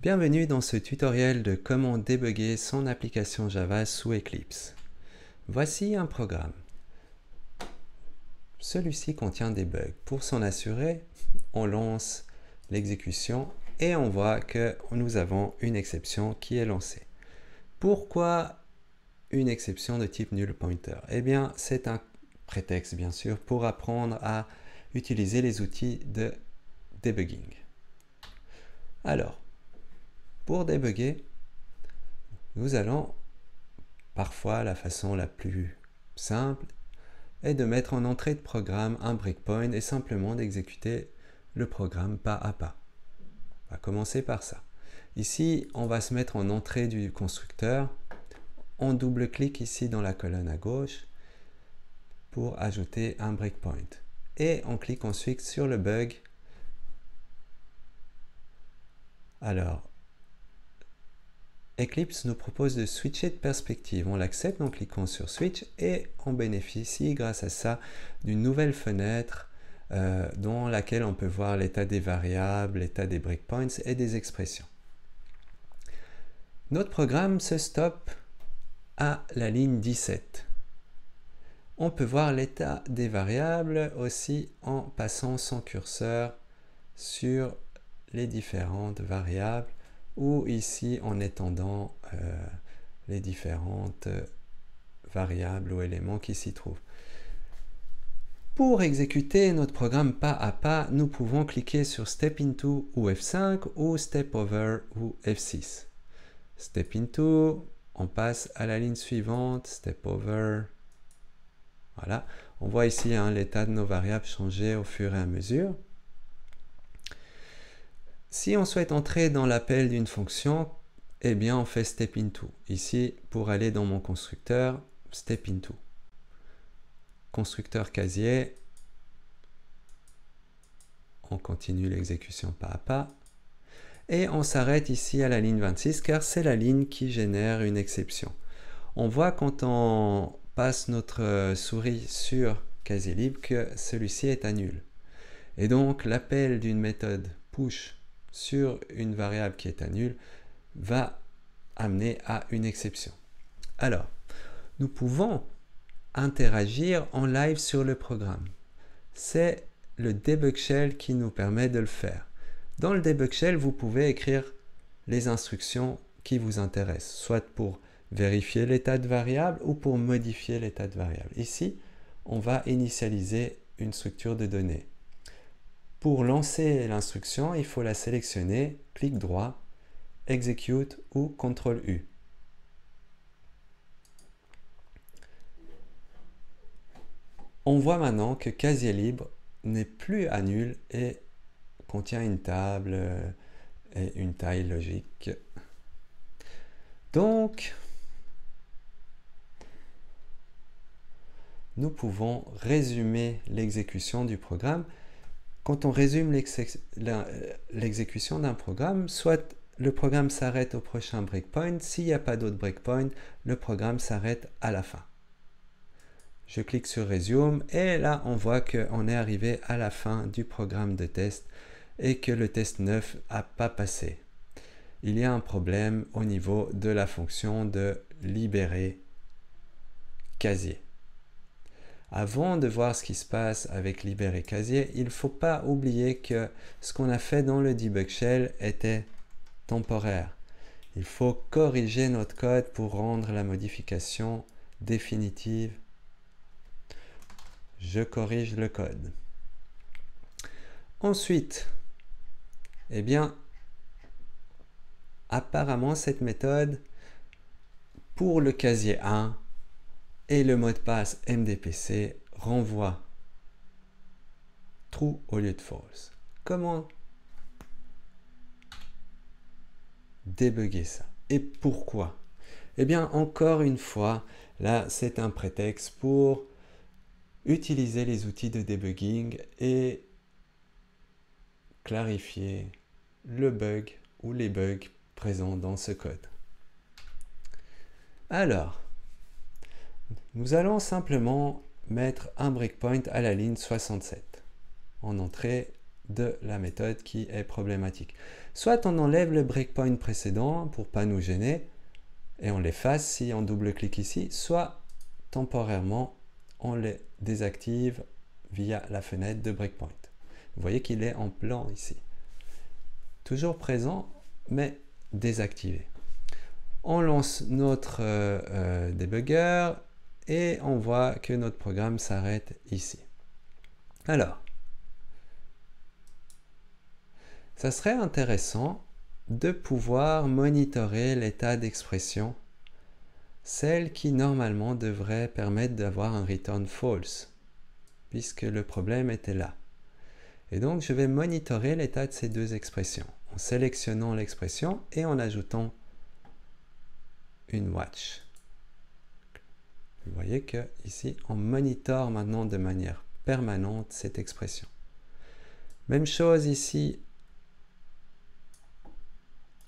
Bienvenue dans ce tutoriel de comment débugger son application Java sous Eclipse. Voici un programme. Celui-ci contient des bugs. Pour s'en assurer, on lance l'exécution et on voit que nous avons une exception qui est lancée. Pourquoi une exception de type null pointer? Eh bien, c'est un prétexte, bien sûr, pour apprendre à utiliser les outils de debugging. Alors, pour débugger, nous allons parfois la façon la plus simple est de mettre en entrée de programme un breakpoint et simplement d'exécuter le programme pas à pas. On va commencer par ça. Ici, on va se mettre en entrée du constructeur. On double-clique ici dans la colonne à gauche pour ajouter un breakpoint. Et on clique ensuite sur le bug. Alors, Eclipse nous propose de switcher de perspective. On l'accepte en cliquant sur Switch et on bénéficie grâce à ça d'une nouvelle fenêtre dans laquelle on peut voir l'état des variables, l'état des breakpoints et des expressions. Notre programme se stoppe à la ligne 17. On peut voir l'état des variables aussi en passant son curseur sur les différentes variables ou ici en étendant les différentes variables ou éléments qui s'y trouvent. Pour exécuter notre programme pas à pas, nous pouvons cliquer sur Step Into ou F5 ou Step Over ou F6. Step Into, on passe à la ligne suivante, Step Over. Voilà, on voit ici l'état de nos variables changer au fur et à mesure. Si on souhaite entrer dans l'appel d'une fonction, eh bien on fait Step Into. Ici, pour aller dans mon constructeur, Step Into. Constructeur casier. On continue l'exécution pas à pas. Et on s'arrête ici à la ligne 26 car c'est la ligne qui génère une exception. On voit quand on passe notre souris sur casier libre que celui-ci est à nul. Et donc l'appel d'une méthode push sur une variable qui est à nul va amener à une exception. Alors, nous pouvons interagir en live sur le programme. C'est le debug shell qui nous permet de le faire. Dans le debug shell, vous pouvez écrire les instructions qui vous intéressent, soit pour vérifier l'état de variable ou pour modifier l'état de variable. Ici, on va initialiser une structure de données. Pour lancer l'instruction, il faut la sélectionner, clic droit, Execute ou CTRL-U. On voit maintenant que casier libre n'est plus à nul et contient une table et une taille logique. Donc, nous pouvons résumer l'exécution du programme. Quand on résume l'exécution d'un programme, soit le programme s'arrête au prochain breakpoint, s'il n'y a pas d'autre breakpoint, le programme s'arrête à la fin. Je clique sur Resume et là on voit qu'on est arrivé à la fin du programme de test et que le test 9 n'a pas passé. Il y a un problème au niveau de la fonction de libérer casier. Avant de voir ce qui se passe avec libérer casier, il ne faut pas oublier que ce qu'on a fait dans le debug shell était temporaire. Il faut corriger notre code pour rendre la modification définitive. Je corrige le code. Ensuite, eh bien, apparemment cette méthode, pour le casier 1, et le mot de passe MDPC renvoie true au lieu de false. Comment débugger ça? Et pourquoi? Eh bien, encore une fois, là, c'est un prétexte pour utiliser les outils de debugging et clarifier le bug ou les bugs présents dans ce code. Alors, nous allons simplement mettre un breakpoint à la ligne 67 en entrée de la méthode qui est problématique. Soit on enlève le breakpoint précédent pour ne pas nous gêner et on l'efface si on double-clique ici, soit temporairement on les désactive via la fenêtre de breakpoint. Vous voyez qu'il est en blanc ici. Toujours présent, mais désactivé. On lance notre debugger et on voit que notre programme s'arrête ici. Alors, ça serait intéressant de pouvoir monitorer l'état d'expression, celle qui normalement devrait permettre d'avoir un return false, puisque le problème était là. Et donc, je vais monitorer l'état de ces deux expressions, en sélectionnant l'expression et en ajoutant une watch. Vous voyez que ici, on monitore maintenant de manière permanente cette expression. Même chose ici,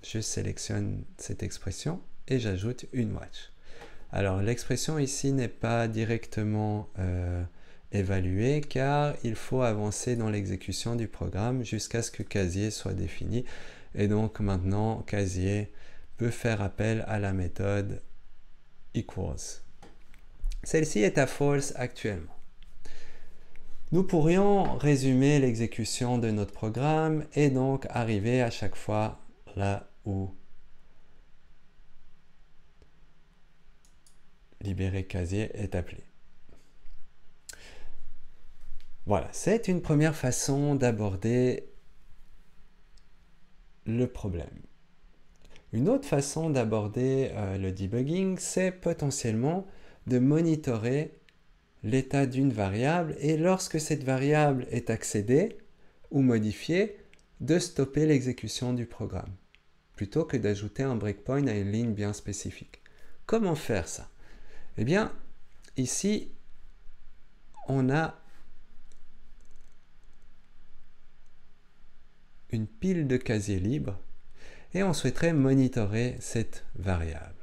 je sélectionne cette expression et j'ajoute une watch. Alors, l'expression ici n'est pas directement évaluée car il faut avancer dans l'exécution du programme jusqu'à ce que casier soit défini. Et donc maintenant, casier peut faire appel à la méthode equals. Celle-ci est à false actuellement. Nous pourrions résumer l'exécution de notre programme et donc arriver à chaque fois là où libérer casier est appelé. Voilà, c'est une première façon d'aborder le problème. Une autre façon d'aborder le debugging, c'est potentiellement de monitorer l'état d'une variable et lorsque cette variable est accédée ou modifiée, de stopper l'exécution du programme, plutôt que d'ajouter un breakpoint à une ligne bien spécifique. Comment faire ça? Eh bien, ici, on a une pile de casiers libres et on souhaiterait monitorer cette variable.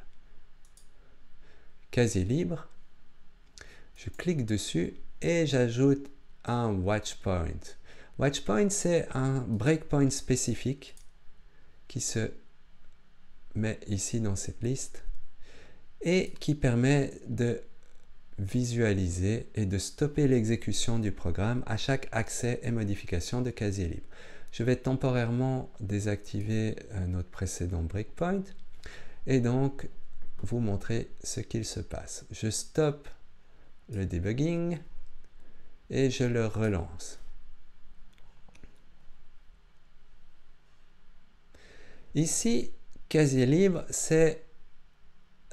Casier libre, je clique dessus et j'ajoute un watchpoint. Watchpoint, c'est un breakpoint spécifique qui se met ici dans cette liste et qui permet de visualiser et de stopper l'exécution du programme à chaque accès et modification de casier libre. Je vais temporairement désactiver notre précédent breakpoint et donc vous montrer ce qu'il se passe. Je stoppe le debugging et je le relance. Ici, casier libre, c'est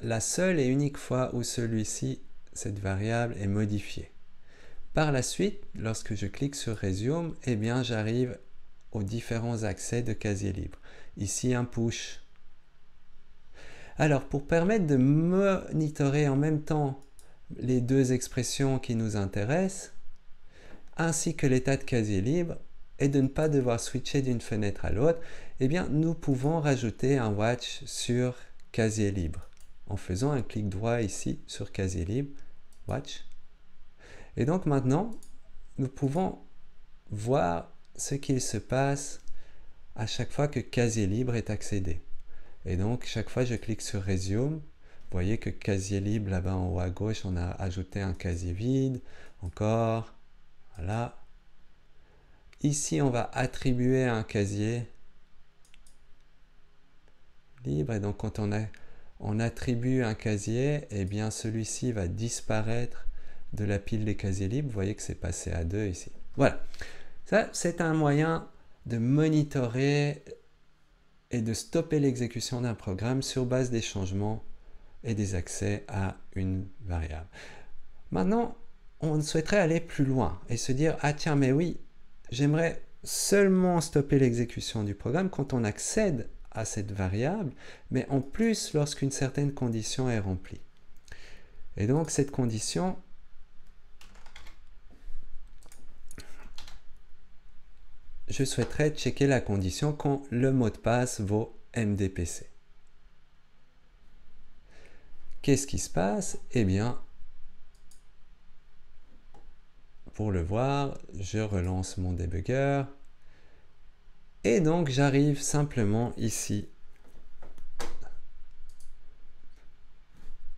la seule et unique fois où celui-ci, cette variable, est modifiée. Par la suite, lorsque je clique sur Resume, eh bien, j'arrive aux différents accès de casier libre. Ici, un push. Alors, pour permettre de monitorer en même temps les deux expressions qui nous intéressent, ainsi que l'état de casier libre, et de ne pas devoir switcher d'une fenêtre à l'autre, eh bien, nous pouvons rajouter un watch sur casier libre en faisant un clic droit ici sur casier libre, watch. Et donc maintenant, nous pouvons voir ce qu'il se passe à chaque fois que casier libre est accédé. Et donc, chaque fois que je clique sur Resume, vous voyez que casier libre, là-bas en haut à gauche, on a ajouté un casier vide, encore, voilà. Ici, on va attribuer un casier libre, et donc quand on attribue un casier, eh bien celui-ci va disparaître de la pile des casiers libres. Vous voyez que c'est passé à 2 ici. Voilà, ça c'est un moyen de monitorer et de stopper l'exécution d'un programme sur base des changements et des accès à une variable. Maintenant, on souhaiterait aller plus loin et se dire, ah tiens, mais oui, j'aimerais seulement stopper l'exécution du programme quand on accède à cette variable, mais en plus lorsqu'une certaine condition est remplie. Et donc cette condition, je souhaiterais checker la condition quand le mot de passe vaut MDPC. Qu'est-ce qui se passe? Eh bien, pour le voir, je relance mon debugger Et donc j'arrive simplement ici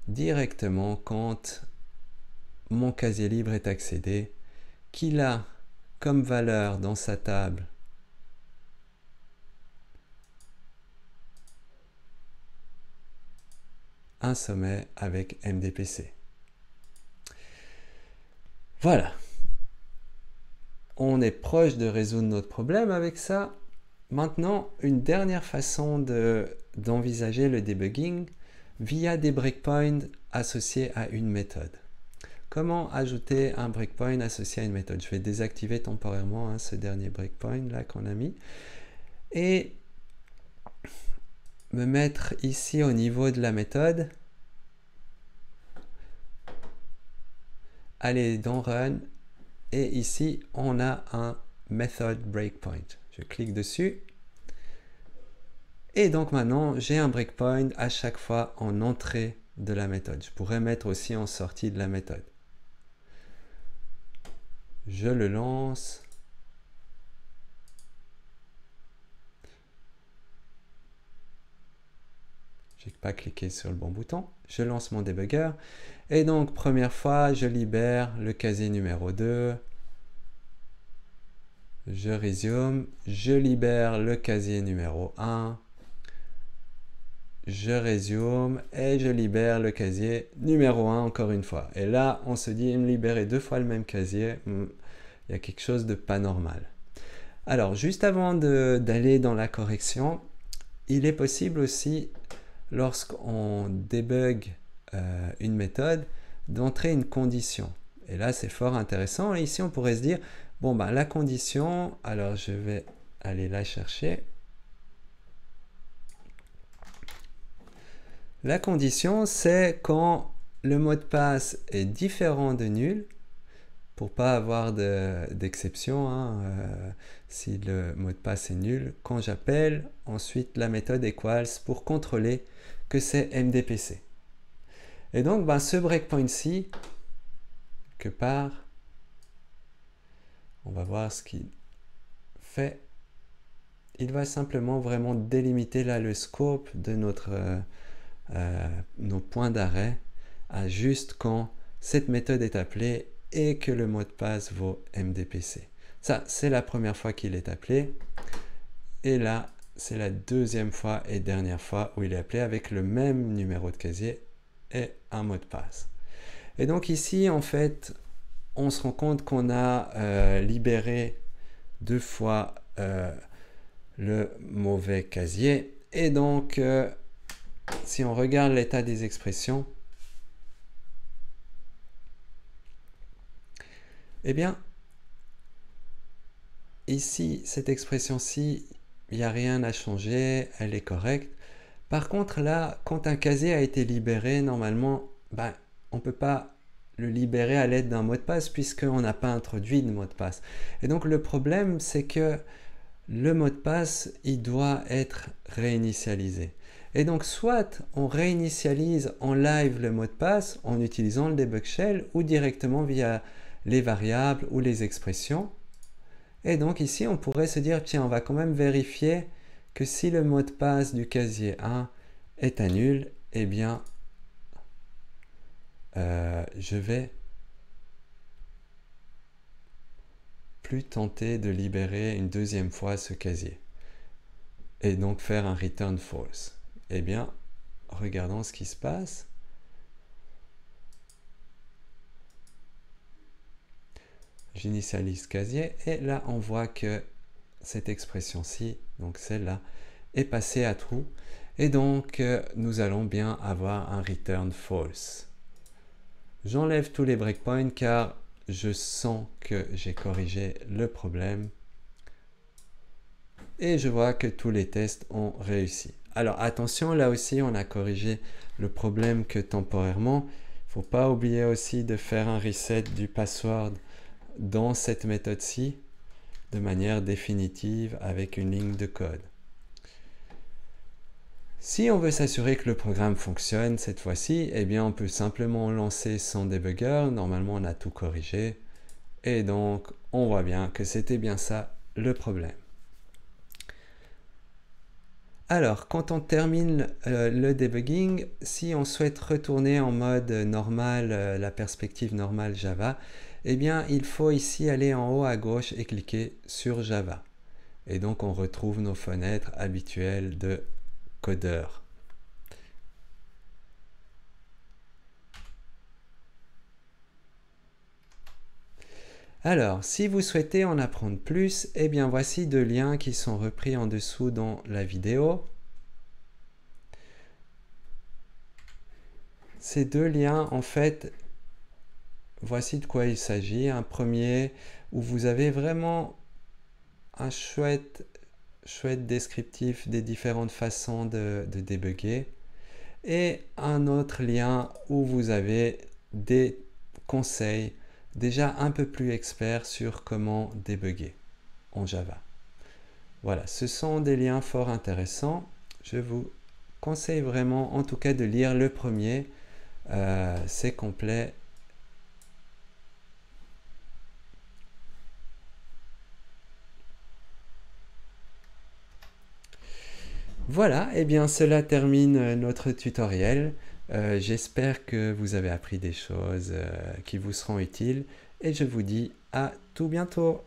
directement quand mon casier libre est accédé, qu'il a comme valeur dans sa table un sommet avec MDPC. Voilà. On est proche de résoudre notre problème avec ça. Maintenant, une dernière façon d'envisager le debugging via des breakpoints associés à une méthode. Comment ajouter un breakpoint associé à une méthode? Je vais désactiver temporairement ce dernier breakpoint là qu'on a mis et me mettre ici au niveau de la méthode. Aller dans Run et ici on a un Method Breakpoint. Je clique dessus et donc maintenant j'ai un breakpoint à chaque fois en entrée de la méthode. Je pourrais mettre aussi en sortie de la méthode. Je le lance. J'ai pas cliqué sur le bon bouton. Je lance mon debugger. Et donc, première fois, je libère le casier numéro 2. Je résume. Je libère le casier numéro 1. Je résume et je libère le casier numéro 1 encore une fois. Et là, on se dit, me libérer 2 fois le même casier, il y a quelque chose de pas normal. Alors, juste avant d'aller dans la correction, il est possible aussi, lorsqu'on débug une méthode, d'entrer une condition. Et là, c'est fort intéressant. Et ici, on pourrait se dire, bon, ben, la condition, alors je vais aller la chercher. La condition, c'est quand le mot de passe est différent de nul, pour pas avoir d'exception, si le mot de passe est nul, quand j'appelle ensuite la méthode equals pour contrôler que c'est MDPC. Et donc, ben, ce breakpoint-ci, quelque part, on va voir ce qu'il fait. Il va simplement vraiment délimiter là le scope de nos points d'arrêt à juste quand cette méthode est appelée et que le mot de passe vaut MDPC. Ça, c'est la première fois qu'il est appelé. Et là, c'est la deuxième fois et dernière fois où il est appelé avec le même numéro de casier et un mot de passe. Et donc ici, en fait, on se rend compte qu'on a libéré 2 fois le mauvais casier. Et donc, si on regarde l'état des expressions, eh bien, ici, cette expression-ci, il n'y a rien à changer, elle est correcte. Par contre, là, quand un casier a été libéré, normalement, ben, on ne peut pas le libérer à l'aide d'un mot de passe puisqu'on n'a pas introduit de mot de passe. Et donc, le problème, c'est que le mot de passe, il doit être réinitialisé. Et donc, soit on réinitialise en live le mot de passe en utilisant le debug shell ou directement via les variables ou les expressions. Et donc ici, on pourrait se dire, tiens, on va quand même vérifier que si le mot de passe du casier 1 est un nul, eh bien, je vais plus tenter de libérer une deuxième fois ce casier. Et donc faire un return false. Eh bien, regardons ce qui se passe. J'initialise casier et là on voit que cette expression-ci, donc celle-là, est passée à true et donc nous allons bien avoir un return false. J'enlève tous les breakpoints car je sens que j'ai corrigé le problème et je vois que tous les tests ont réussi. Alors attention, là aussi on a corrigé le problème que temporairement. Il ne faut pas oublier aussi de faire un reset du password dans cette méthode-ci de manière définitive avec une ligne de code. Si on veut s'assurer que le programme fonctionne cette fois-ci, eh bien on peut simplement lancer son debugger. Normalement on a tout corrigé et donc on voit bien que c'était bien ça le problème. Alors, quand on termine le debugging, si on souhaite retourner en mode normal, la perspective normale Java, eh bien, il faut ici aller en haut à gauche et cliquer sur Java. Et donc, on retrouve nos fenêtres habituelles de codeur. Alors, si vous souhaitez en apprendre plus, eh bien voici deux liens qui sont repris en dessous dans la vidéo. Ces deux liens, en fait, voici de quoi il s'agit. Un premier où vous avez vraiment un chouette descriptif des différentes façons de débugger. Et un autre lien où vous avez des conseils déjà un peu plus experts sur comment débugger en Java. Voilà, ce sont des liens fort intéressants. Je vous conseille vraiment en tout cas de lire le premier. C'est complet. Voilà, et bien cela termine notre tutoriel. J'espère que vous avez appris des choses qui vous seront utiles et je vous dis à tout bientôt.